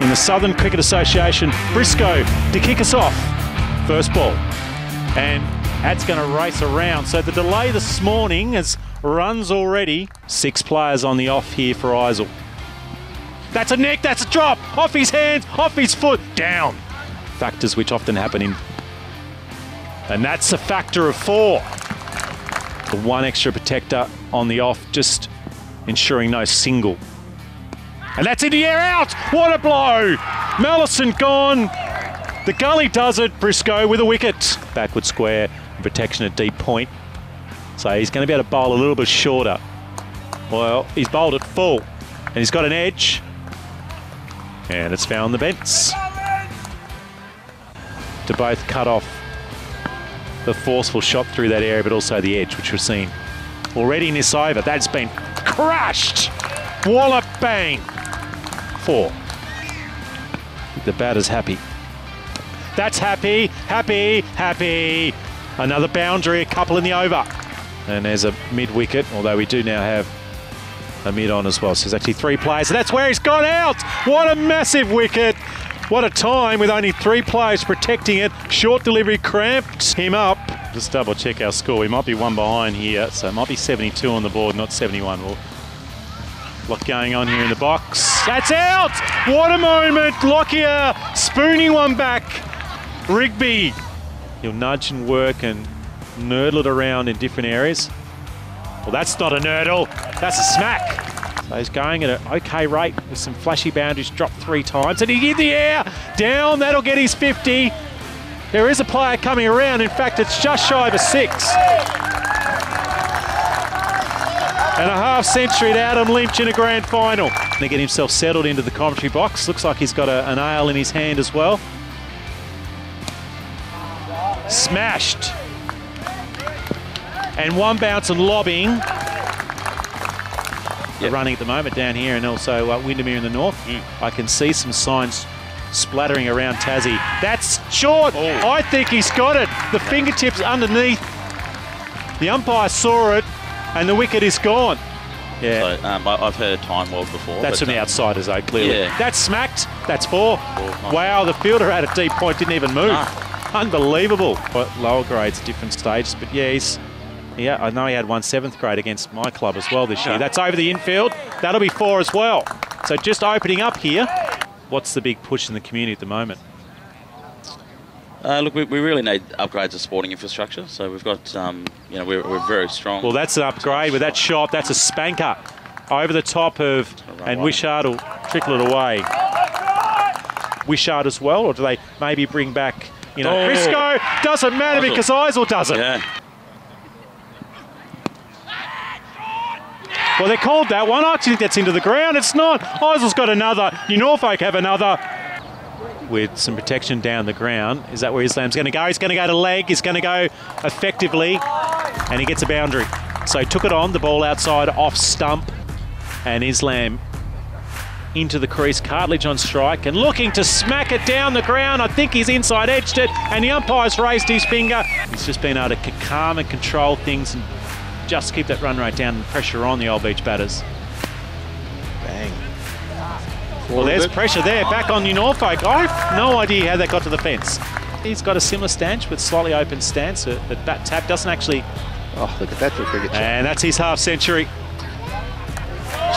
in the Southern Cricket Association. Briscoe to kick us off. First ball. And that's going to race around. So the delay this morning has runs already. 6 players on the off here for Isel. That's a nick, that's a drop. Off his hands, off his foot, down. Factors which often happen in. And that's a factor of 4. The 1 extra protector on the off, just ensuring no single. And that's in the air, out! What a blow! Mallison gone. The gully does it, Briscoe with a wicket. Backward square, protection at deep point. So he's going to be able to bowl a little bit shorter. Well, he's bowled it full, and he's got an edge. And it's found the bents. To both cut off the forceful shot through that area, but also the edge, which we've seen already in this over. That's been crushed. Wallop, bang. 4. The batter's happy. That's happy, happy, happy. Another boundary, a couple in the over. And there's a mid-wicket, although we do now have a mid-on as well. So there's actually 3 players, and that's where he's gone out. What a massive wicket. What a time with only 3 players protecting it. Short delivery cramped him up. Just double check our score. We might be 1 behind here, so it might be 72 on the board, not 71. Well, a lot going on here in the box. That's out! What a moment! Lockyer spooning one back. Rigby. He'll nudge and work and nurdle it around in different areas. Well, that's not a nurdle. That's a smack. So he's going at an okay rate with some flashy boundaries, dropped 3 times. And he in the air, down, that'll get his 50. There is a player coming around. In fact, it's just shy of a 6. And a half century to Adam Lynch in a grand final. To get himself settled into the commentary box. Looks like he's got an ale in his hand as well. Smashed. And 1 bounce and lobbing. Yep. Running at the moment down here, and also Windermere in the north. I can see some signs splattering around Tassie. That's short. Oh. I think he's got it. The fingertips underneath. The umpire saw it, and the wicket is gone. Yeah. So, I've heard time log before. That's from the outsiders, though, clearly. Yeah. That's smacked. That's 4. Wow, the fielder at a deep point didn't even move. Unbelievable. But lower grades, different stages. But yeah, I know he had 1 7th grade against my club as well this year. That's over the infield. That'll be 4 as well. So just opening up here. What's the big push in the community at the moment? Look, we really need upgrades of sporting infrastructure. So we've got, we're very strong. Well, that's an upgrade with that shot. That's a spanker over the top of, and Wishart will trickle it away. Wishart as well, or do they maybe bring back, Briscoe? Doesn't matter because Isel does it. Yeah. Well, they're called that one. I think that's into the ground. It's not. Isel's got another. Norfolk have another. With some protection down the ground. Is that where Islam's going to go? He's going to go to leg. He's going to go effectively. And he gets a boundary. So he took it on. The ball outside, off stump. And Islam into the crease. Cartledge on strike. And looking to smack it down the ground. I think he's inside edged it. And the umpire's raised his finger. He's just been able to calm and control things and just keep that run rate down and pressure on the Old Beach batters. Bang. Well, there's pressure there, back on Norfolk. I have no idea how that got to the fence. He's got a similar stance with slightly open stance. The bat tap doesn't actually... Oh, look at that for a cricket shot. And that's his half century.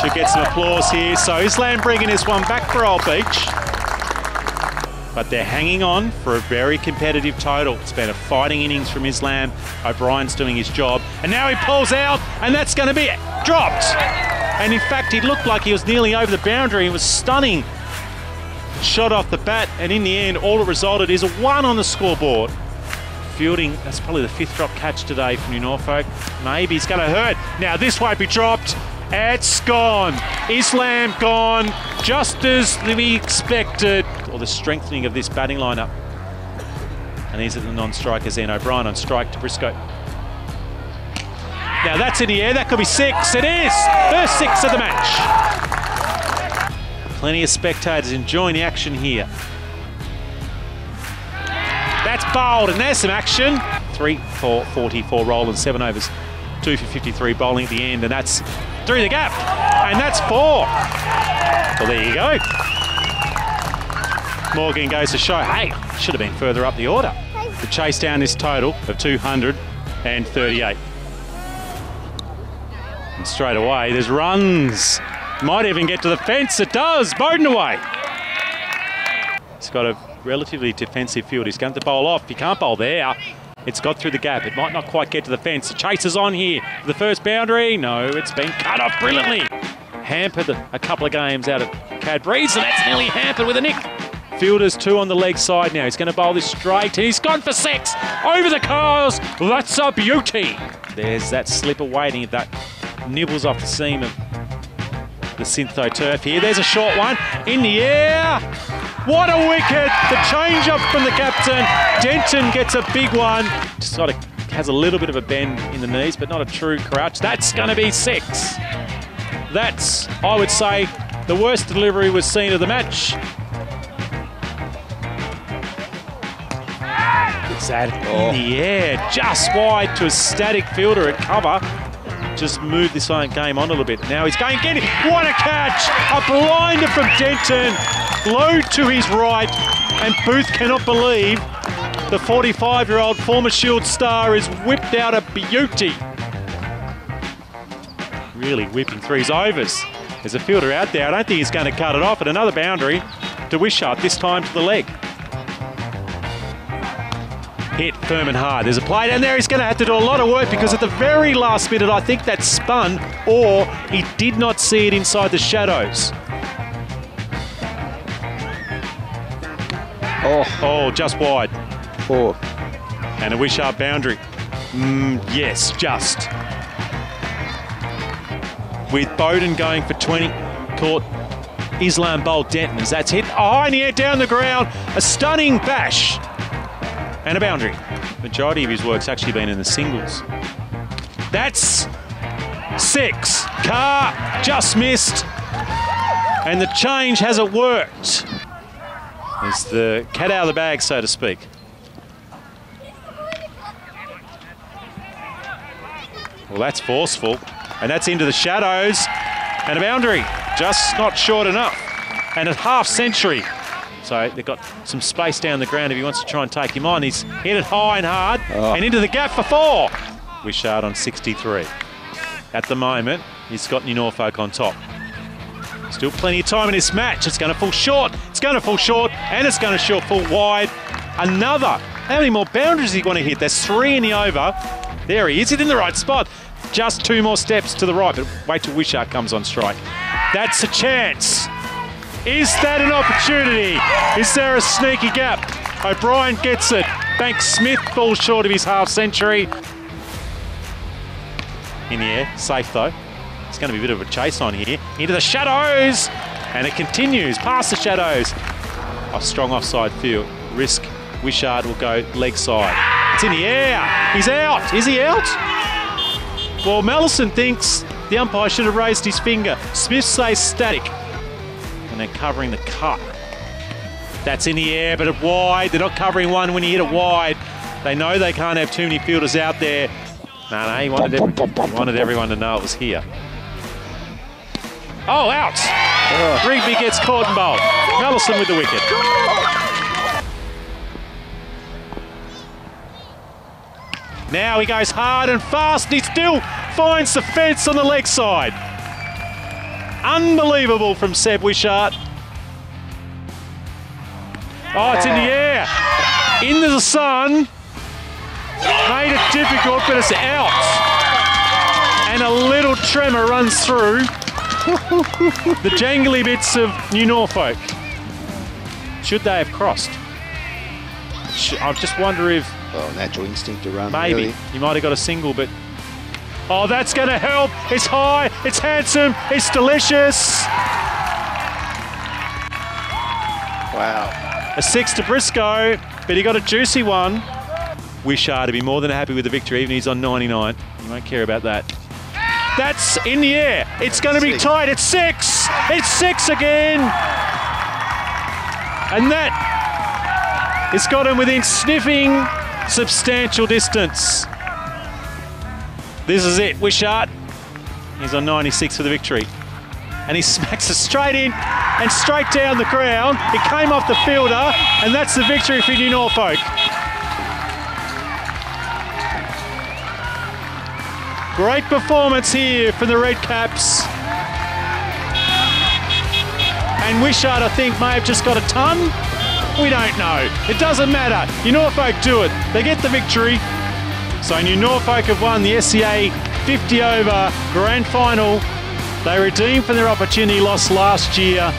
Should get some applause here. So Islam bringing this one back for Old Beach. But they're hanging on for a very competitive total. It's been a fighting innings from Islam. O'Brien's doing his job. And now he pulls out, and that's going to be dropped. And in fact, he looked like he was nearly over the boundary. It was stunning. Shot off the bat, and in the end, all it resulted is a 1 on the scoreboard. Fielding, that's probably the 5th drop catch today from Norfolk. Maybe he's going to hurt. Now this won't be dropped. It's gone. Islam gone, just as we expected. Or the strengthening of this batting lineup. And he's at the non-strikers end. O'Brien on strike to Briscoe. Now that's in the air. That could be 6. It is. First 6 of the match. Plenty of spectators enjoying the action here. That's bowled, and there's some action. 3 for 44 roll and 7 overs. 2 for 53 bowling at the end, and that's through the gap. And that's 4. Well, there you go. Morgan goes to show, hey, should have been further up the order to chase down this total of 238. And straight away, there's runs. Might even get to the fence. It does. Bowden away. He's got a relatively defensive field. He's going to bowl off. He can't bowl there. It's got through the gap. It might not quite get to the fence. The chase is on here. The first boundary. No, it's been cut off brilliantly. Hampered a couple of games out of Cadbury's, and that's nearly hampered with a nick. Fielder's 2 on the leg side now. He's going to bowl this straight, and he's gone for 6. Over the coils. That's a beauty. There's that slipper waiting. That nibbles off the seam of the Syntho turf here. There's a short one. In the air. What a wicket. The change up from the captain. Denton gets a big one. Just sort of has a little bit of a bend in the knees, but not a true crouch. That's going to be 6. That's, I would say, the worst delivery we've seen of the match. It's that in the air, just wide to a static fielder at cover. Just moved this game on a little bit. Now he's going again. What a catch! A blinder from Denton. Low to his right. And Booth cannot believe the 45-year-old former Shield star is whipped out a beauty. Really whipping through his overs. There's a fielder out there. I don't think he's going to cut it off. And another boundary to Wishart, this time to the leg. Hit firm and hard. There's a play down there. He's going to have to do a lot of work because at the very last minute, I think that spun or he did not see it inside the shadows. Oh, just wide. 4. And a Wishart boundary. Yes, just. With Bowden going for 20, caught Islam bowled Denton as that's hit high in the air down the ground. A stunning bash. And a boundary. Majority of his work's actually been in the singles. That's 6. Carr just missed. And the change hasn't worked. It's the cat out of the bag, so to speak. Well, that's forceful. And that's into the shadows. And a boundary. Just not short enough. And a half century. So they've got some space down the ground if he wants to try and take him on. He's hit it high and hard and into the gap for 4. Wishart on 63. At the moment, he's got New Norfolk on top. Still plenty of time in this match. It's going to fall short. It's going to fall short and it's going to fall wide. Another. How many more boundaries does he want to hit? There's 3 in the over. There he is. He's in the right spot. Just 2 more steps to the right, but wait till Wishart comes on strike. That's a chance. Is that an opportunity? Is there a sneaky gap? O'Brien gets it. Banks Smith falls short of his half century. In the air, safe though. It's going to be a bit of a chase on here. Into the shadows, and it continues past the shadows. A strong offside field. Risk. Wishart will go leg side. It's in the air. He's out. Is he out? Well, Mallison thinks the umpire should have raised his finger. Smith says static. And they're covering the cut. That's in the air, but it wide. They're not covering one when you hit it wide. They know they can't have too many fielders out there. No, he wanted everyone to know it was here. Oh, out! Rigby gets caught and bowled. Mallison with the wicket. Now he goes hard and fast, and he still finds the fence on the leg side. Unbelievable from Seb Wishart. Oh, it's in the air. Into the sun. Made it difficult, but it's out. And a little tremor runs through the jangly bits of New Norfolk. Should they have crossed? I just wonder if... Oh, natural instinct to run. Maybe. Really. You might have got a single, but... Oh, that's going to help. It's high, it's handsome, it's delicious. Wow. A 6 to Briscoe, but he got a juicy one. Wishart to be more than happy with the victory, even he's on 99. You won't care about that. That's in the air. It's going to be tight. It's 6. It's 6 again. And that has got him within sniffing substantial distance. This is it, Wishart. He's on 96 for the victory. And he smacks it straight in. and straight down the ground. It came off the fielder, and that's the victory for New Norfolk. Great performance here from the Red Caps. And Wishart, I think, may have just got a ton. We don't know. It doesn't matter. New Norfolk do it. They get the victory. So New Norfolk have won the SCA 50 over grand final. They redeemed from their opportunity lost last year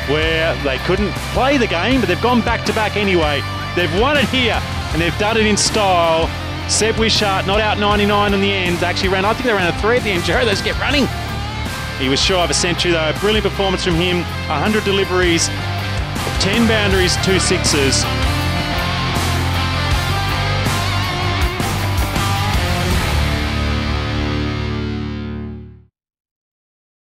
where they couldn't play the game, but they've gone back-to-back anyway. They've won it here, and they've done it in style. Seb Wishart not out 99 in the end. Actually ran, I think they ran a 3 at the end. Jared, let's get running. He was shy of a century though. Brilliant performance from him. 100 deliveries, 10 boundaries, 2 sixes.